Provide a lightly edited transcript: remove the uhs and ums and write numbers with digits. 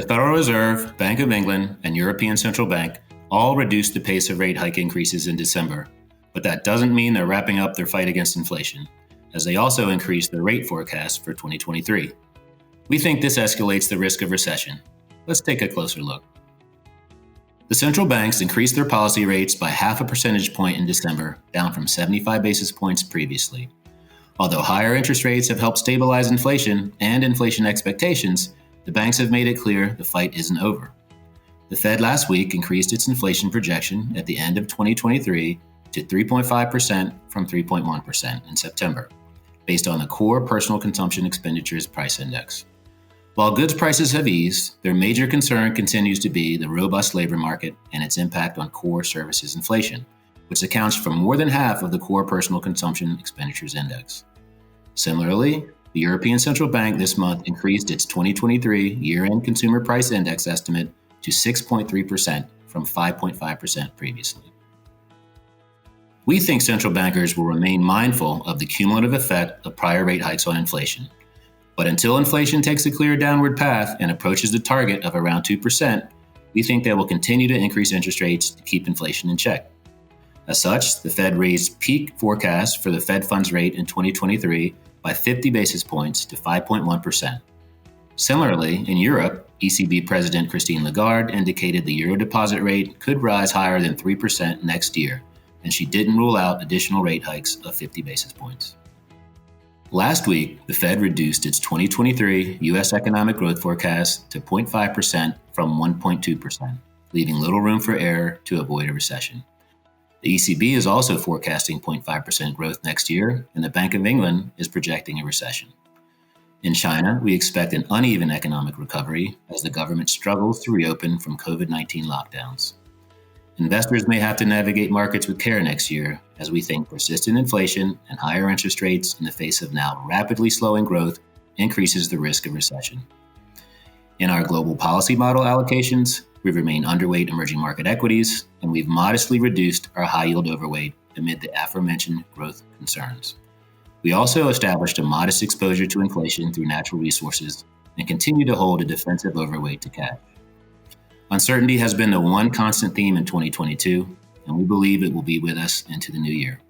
The Federal Reserve, Bank of England, and European Central Bank all reduced the pace of rate hike increases in December, but that doesn't mean they're wrapping up their fight against inflation, as they also increased their rate forecast for 2023. We think this escalates the risk of recession. Let's take a closer look. The central banks increased their policy rates by half a percentage point in December, down from 75 basis points previously. Although higher interest rates have helped stabilize inflation and inflation expectations, the banks have made it clear the fight isn't over. The Fed last week increased its inflation projection at the end of 2023 to 3.5% from 3.1% in September, based on the core personal consumption expenditures price index. While goods prices have eased, their major concern continues to be the robust labor market and its impact on core services inflation, which accounts for more than half of the core personal consumption expenditures index. Similarly, the European Central Bank this month increased its 2023 year-end consumer price index estimate to 6.3% from 5.5% previously. We think central bankers will remain mindful of the cumulative effect of prior rate hikes on inflation. But until inflation takes a clear downward path and approaches the target of around 2%, we think they will continue to increase interest rates to keep inflation in check. As such, the Fed raised peak forecast for the Fed funds rate in 2023 by 50 basis points to 5.1%. Similarly, in Europe, ECB President Christine Lagarde indicated the euro deposit rate could rise higher than 3% next year, and she didn't rule out additional rate hikes of 50 basis points. Last week, the Fed reduced its 2023 U.S. economic growth forecast to 0.5% from 1.2%, leaving little room for error to avoid a recession. The ECB is also forecasting 0.5% growth next year, and the Bank of England is projecting a recession. In China, we expect an uneven economic recovery as the government struggles to reopen from COVID-19 lockdowns. Investors may have to navigate markets with care next year, as we think persistent inflation and higher interest rates in the face of now rapidly slowing growth increases the risk of recession. In our global policy model allocations, we've remained underweight emerging market equities, and we've modestly reduced our high yield overweight amid the aforementioned growth concerns. We also established a modest exposure to inflation through natural resources and continue to hold a defensive overweight to cash. Uncertainty has been the one constant theme in 2022, and we believe it will be with us into the new year.